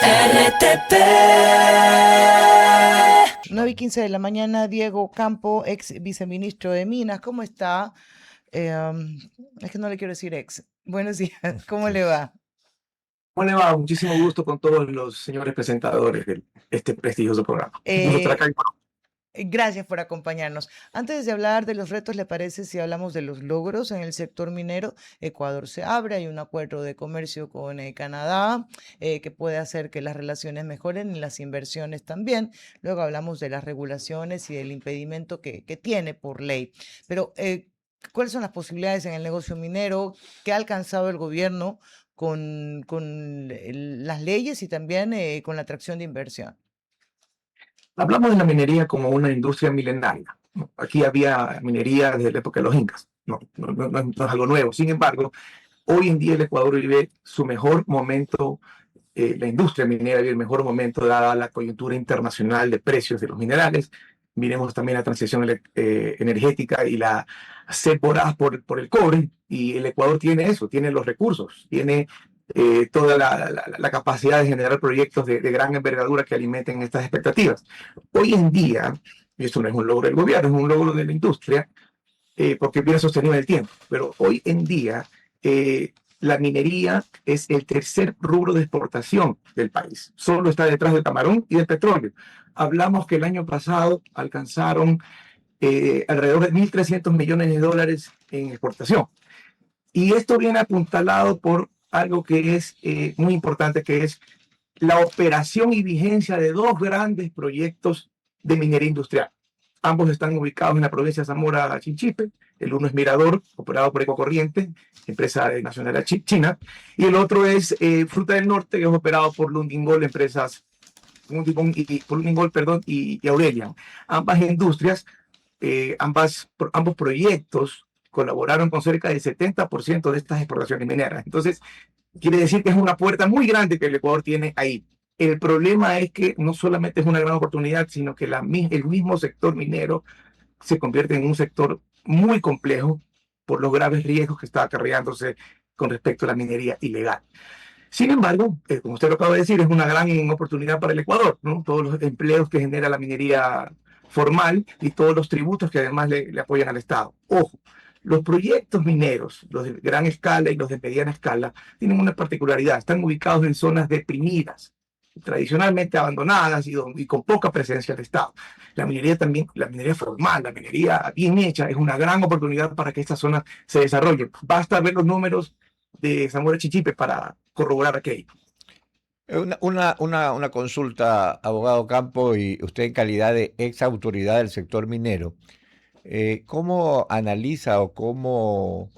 RTP. 9:15 de la mañana, Diego Campo, ex viceministro de Minas, ¿cómo está? Es que no le quiero decir ex. Buenos días, ¿cómo le va? ¿Cómo le va? Muchísimo gusto con todos los señores presentadores de este prestigioso programa. Un gusto estar acá. Gracias por acompañarnos. Antes de hablar de los retos, ¿le parece si hablamos de los logros en el sector minero? Ecuador se abre, hay un acuerdo de comercio con Canadá que puede hacer que las relaciones mejoren y las inversiones también. Luego hablamos de las regulaciones y del impedimento que tiene por ley. Pero, ¿cuáles son las posibilidades en el negocio minero? ¿Qué ha alcanzado el gobierno con las leyes y también con la atracción de inversión? Hablamos de la minería como una industria milenaria, ¿no? Aquí había minería desde la época de los incas, no es algo nuevo. Sin embargo, hoy en día el Ecuador vive su mejor momento, la industria minera vive el mejor momento dada la coyuntura internacional de precios de los minerales. Miremos también la transición energética y la sed voraz por el cobre, y el Ecuador tiene eso, tiene los recursos, tiene toda la capacidad de generar proyectos de gran envergadura que alimenten estas expectativas. Hoy en día, y esto no es un logro del gobierno, es un logro de la industria, porque viene sostenido en el tiempo, pero hoy en día la minería es el tercer rubro de exportación del país. Solo está detrás del camarón y del petróleo. Hablamos que el año pasado alcanzaron alrededor de 1.300 millones de dólares en exportación. Y esto viene apuntalado por algo que es muy importante, que es la operación y vigencia de dos grandes proyectos de minería industrial. Ambos están ubicados en la provincia de Zamora Chinchipe. El uno es Mirador, operado por Ecocorriente, empresa nacional china, y el otro es Fruta del Norte, que es operado por Lundin empresas y Aurelian. Ambas industrias, ambos proyectos colaboraron con cerca del 70% de estas exportaciones mineras. Entonces, quiere decir que es una puerta muy grande que el Ecuador tiene ahí. El problema es que no solamente es una gran oportunidad, sino que el mismo sector minero se convierte en un sector muy complejo por los graves riesgos que está acarreándose con respecto a la minería ilegal. Sin embargo, como usted lo acaba de decir, es una gran oportunidad para el Ecuador, ¿no? Todos los empleos que genera la minería formal y todos los tributos que además le apoyan al Estado. Ojo, los proyectos mineros, los de gran escala y los de mediana escala, tienen una particularidad. Están ubicados en zonas deprimidas, tradicionalmente abandonadas y con poca presencia del Estado. La minería también, la minería formal, la minería bien hecha, es una gran oportunidad para que estas zonas se desarrollen. Basta ver los números de Zamora Chichipe para corroborar aquello. Una consulta, abogado Campo, y usted en calidad de ex autoridad del sector minero, ¿cómo analiza o cómo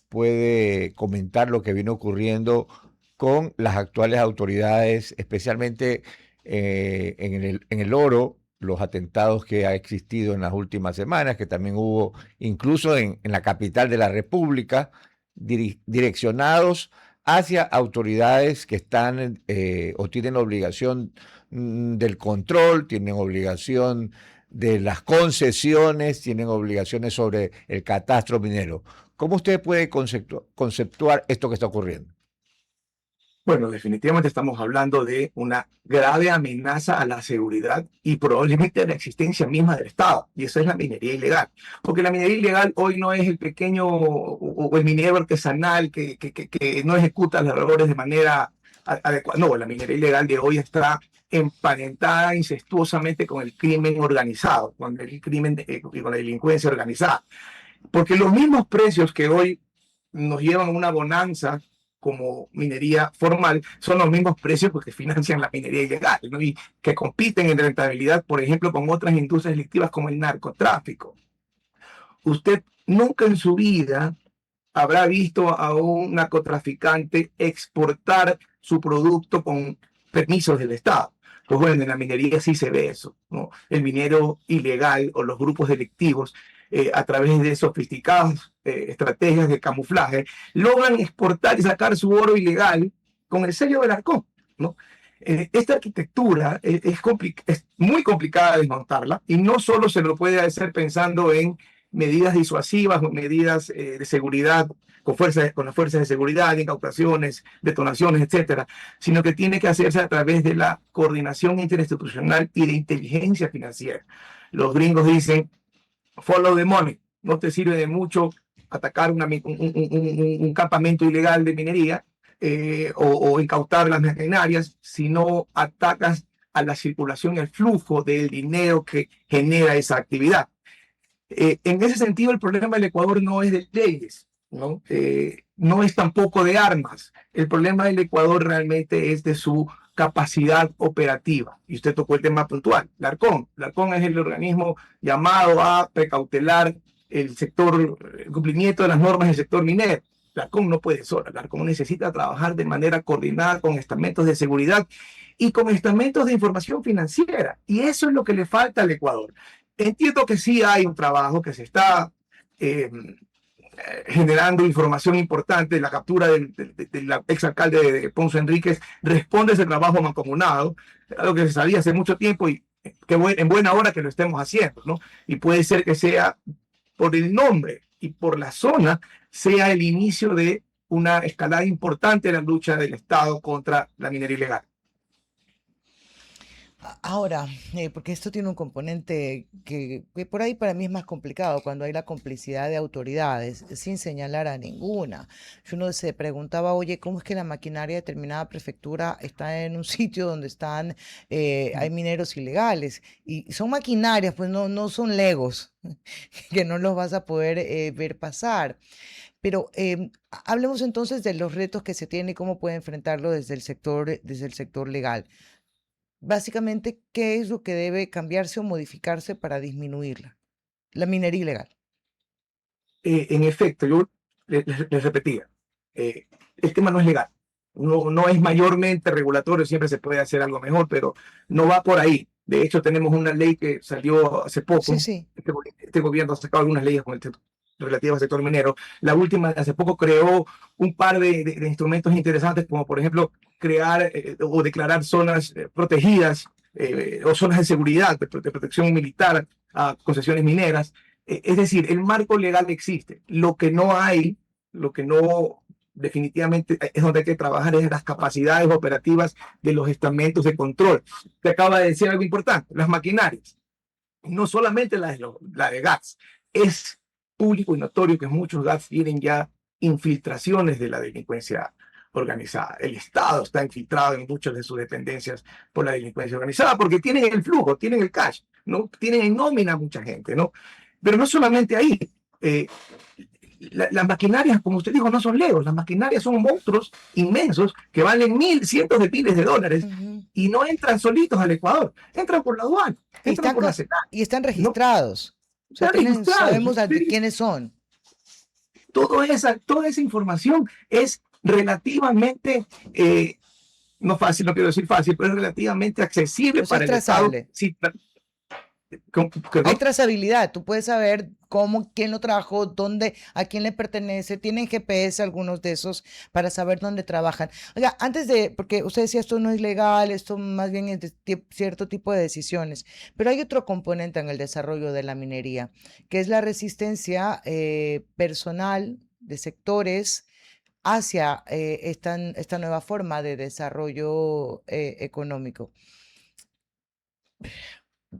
puede comentar lo que viene ocurriendo con las actuales autoridades, especialmente en el oro, los atentados que ha existido en las últimas semanas, que también hubo incluso en la capital de la República, direccionados hacia autoridades que están o tienen obligación del control, tienen obligación de las concesiones, tienen obligaciones sobre el catastro minero? ¿Cómo usted puede conceptuar esto que está ocurriendo? Bueno, definitivamente estamos hablando de una grave amenaza a la seguridad y probablemente a la existencia misma del Estado, y eso es la minería ilegal. Porque la minería ilegal hoy no es el pequeño o el minero artesanal que no ejecuta las labores de manera adecuada. No, la minería ilegal de hoy está emparentada incestuosamente con el crimen organizado, con el crimen y con la delincuencia organizada. Porque los mismos precios que hoy nos llevan a una bonanza como minería formal, son los mismos precios que financian la minería ilegal, ¿no? Y que compiten en rentabilidad, por ejemplo, con otras industrias delictivas como el narcotráfico. Usted nunca en su vida habrá visto a un narcotraficante exportar su producto con permisos del Estado. Pues bueno, en la minería sí se ve eso, ¿no? El minero ilegal o los grupos delictivos, a través de sofisticadas estrategias de camuflaje, logran exportar y sacar su oro ilegal con el sello del Arcón, ¿no? Esta arquitectura es muy complicada de desmontarla, y no solo se lo puede hacer pensando en medidas disuasivas o medidas de seguridad con las fuerzas de seguridad, incautaciones, detonaciones, etcétera, sino que tiene que hacerse a través de la coordinación interinstitucional y de inteligencia financiera. Los gringos dicen, follow the money. No te sirve de mucho atacar un campamento ilegal de minería o incautar las maquinarias si no atacas a la circulación y al flujo del dinero que genera esa actividad. En ese sentido, el problema del Ecuador no es de leyes, ¿no? No es tampoco de armas. El problema del Ecuador realmente es de su capacidad operativa. Y usted tocó el tema puntual. La Arcon es el organismo llamado a precautelar el cumplimiento de las normas del sector minero. La Arcon no puede sola. La Arcon necesita trabajar de manera coordinada con estamentos de seguridad y con estamentos de información financiera. Y eso es lo que le falta al Ecuador. Entiendo que sí hay un trabajo que se está generando información importante. La captura del exalcalde de Ponce Enríquez responde a ese trabajo mancomunado, algo que se sabía hace mucho tiempo y que en buena hora que lo estemos haciendo, ¿no? Y puede ser que sea por el nombre y por la zona, sea el inicio de una escalada importante en la lucha del Estado contra la minería ilegal. Ahora, porque esto tiene un componente que por ahí para mí es más complicado cuando hay la complicidad de autoridades, sin señalar a ninguna. Si uno se preguntaba, oye, ¿cómo es que la maquinaria de determinada prefectura está en un sitio donde hay mineros ilegales? Y son maquinarias, pues no son legos, que no los vas a poder ver pasar. Pero hablemos entonces de los retos que se tienen y cómo puede enfrentarlo desde el sector legal. Básicamente, ¿qué es lo que debe cambiarse o modificarse para disminuirla? La minería ilegal. En efecto, yo les repetía, el tema no es legal, no es mayormente regulatorio, siempre se puede hacer algo mejor, pero no va por ahí. De hecho, tenemos una ley que salió hace poco. Sí. Este gobierno ha sacado algunas leyes relativas al sector minero. La última, hace poco, creó un par de instrumentos interesantes, como por ejemplo crear o declarar zonas protegidas o zonas de seguridad, de protección militar a concesiones mineras. Es decir, el marco legal existe. Lo que no definitivamente es donde hay que trabajar es las capacidades operativas de los estamentos de control. Te acaba de decir algo importante, las maquinarias. No solamente la de gas, es público y notorio que muchos gas tienen ya infiltraciones de la delincuencia organizada. El Estado está infiltrado en muchas de sus dependencias por la delincuencia organizada porque tienen el flujo, tienen el cash, ¿no? Tienen en nómina a mucha gente, ¿no? Pero no solamente ahí. Las maquinarias, como usted dijo, no son legos. Las maquinarias son monstruos inmensos que valen cientos de miles de dólares y no entran solitos al Ecuador. Entran por la aduana, entran por la SENAC. Y están registrados. ¿No? O sea, sabemos Sí. quiénes son. Toda esa información es relativamente, no fácil, no quiero decir fácil, pero es relativamente accesible Pues para es el Estado. trazable. Sí, Hay trazabilidad, tú puedes saber quién lo trajo, dónde, a quién le pertenece, tienen GPS algunos de esos para saber dónde trabajan. Oiga, porque usted decía esto no es legal, esto más bien es de cierto tipo de decisiones, pero hay otro componente en el desarrollo de la minería, que es la resistencia personal de sectores hacia esta nueva forma de desarrollo económico.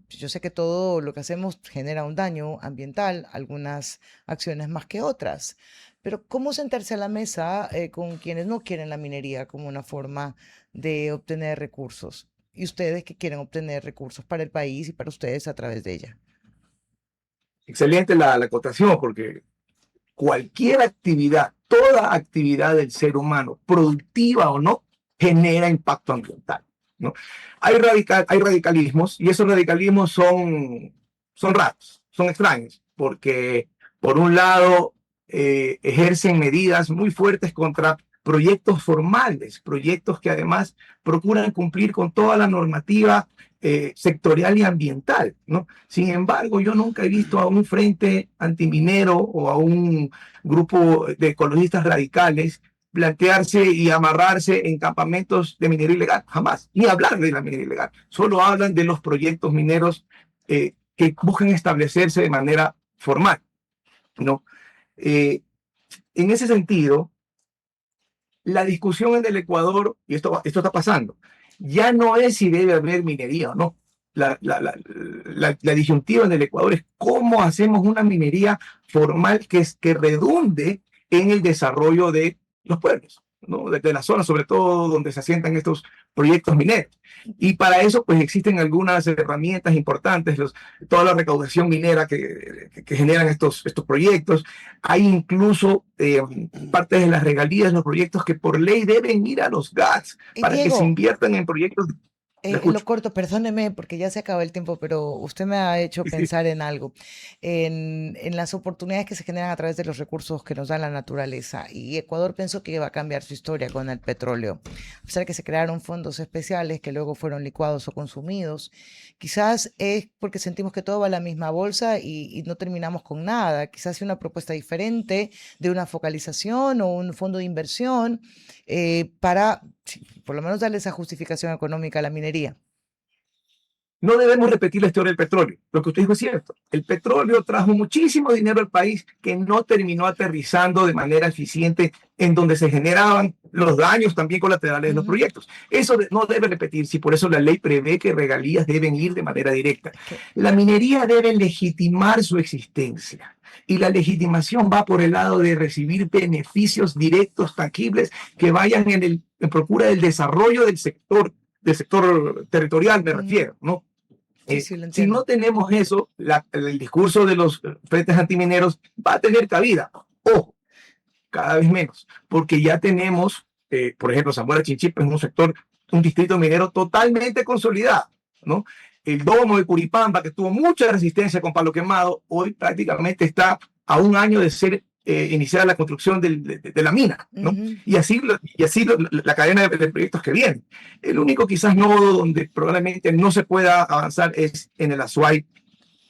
Yo sé que todo lo que hacemos genera un daño ambiental, algunas acciones más que otras, pero ¿cómo sentarse a la mesa con quienes no quieren la minería como una forma de obtener recursos? Y ustedes que quieren obtener recursos para el país y para ustedes a través de ella. Excelente la acotación, porque cualquier actividad, toda actividad del ser humano, productiva o no, genera impacto ambiental, ¿no? Hay radicalismos y esos radicalismos son raros, son extraños, porque por un lado ejercen medidas muy fuertes contra proyectos formales, proyectos que además procuran cumplir con toda la normativa sectorial y ambiental, ¿no? Sin embargo, yo nunca he visto a un frente antiminero o a un grupo de ecologistas radicales plantearse y amarrarse en campamentos de minería ilegal, jamás, ni hablar de la minería ilegal, solo hablan de los proyectos mineros que buscan establecerse de manera formal, ¿no? en ese sentido, la discusión en el Ecuador, y esto está pasando, ya no es si debe haber minería o no. La disyuntiva en el Ecuador es cómo hacemos una minería formal que redunde en el desarrollo de los pueblos, ¿no? De la zona, sobre todo donde se asientan estos proyectos mineros. Y para eso, pues existen algunas herramientas importantes, toda la recaudación minera que generan estos proyectos. Hay incluso parte de las regalías de los proyectos que por ley deben ir a los GATS para que se Diego, inviertan en proyectos. Lo lo escucho. corto, perdóneme porque ya se acabó el tiempo, pero usted me ha hecho Sí, sí. pensar en algo, en las oportunidades que se generan a través de los recursos que nos da la naturaleza. Y Ecuador pensó que iba a cambiar su historia con el petróleo. A pesar de que se crearon fondos especiales que luego fueron licuados o consumidos, quizás es porque sentimos que todo va a la misma bolsa y no terminamos con nada. Quizás una propuesta diferente de una focalización o un fondo de inversión para sí, por lo menos darle esa justificación económica a la minería. No debemos repetir la historia del petróleo. Lo que usted dijo es cierto. El petróleo trajo muchísimo dinero al país que no terminó aterrizando de manera eficiente en donde se generaban los daños también colaterales de los Ujú. proyectos. Eso no debe repetirse y por eso la ley prevé que regalías deben ir de manera directa. La minería debe legitimar su existencia y la legitimación va por el lado de recibir beneficios directos, tangibles, que vayan en procura del desarrollo del sector territorial, me Ujú. refiero, ¿no? Sí, sí, lo Si no entiendo. tenemos eso, el discurso de los frentes antimineros va a tener cabida. Ojo, cada vez menos, porque ya tenemos, por ejemplo, Zamora Chinchipe es un sector, un distrito minero totalmente consolidado, ¿no? El domo de Curipamba, que tuvo mucha resistencia con palo quemado, hoy prácticamente está a un año de ser iniciada la construcción de la mina, ¿no? Ujú. Y así la cadena de proyectos que viene. El único quizás nodo donde probablemente no se pueda avanzar es en el Azuay,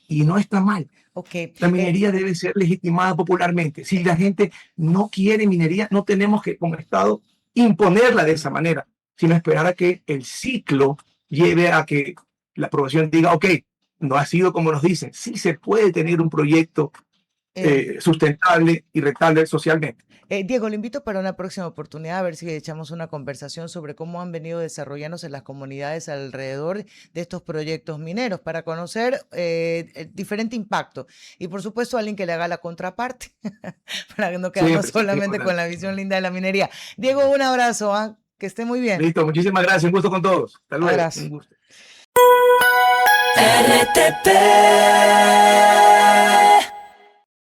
y no está mal. Ok, La minería debe ser legitimada popularmente. Si la gente no quiere minería, no tenemos que, como Estado, imponerla de esa manera, sino esperar a que el ciclo lleve a que la aprobación diga, ok, no ha sido como nos dicen, sí se puede tener un proyecto sustentable y rentable socialmente. Diego, lo invito para una próxima oportunidad a ver si echamos una conversación sobre cómo han venido desarrollándose las comunidades alrededor de estos proyectos mineros para conocer el diferente impacto. Y por supuesto, alguien que le haga la contraparte para no quedarnos Siempre, solamente con la visión linda de la minería. Diego, un abrazo, ¿ah? Que esté muy bien. Listo, muchísimas gracias, un gusto con todos. Hasta luego. Abrazo. Un gusto. RTP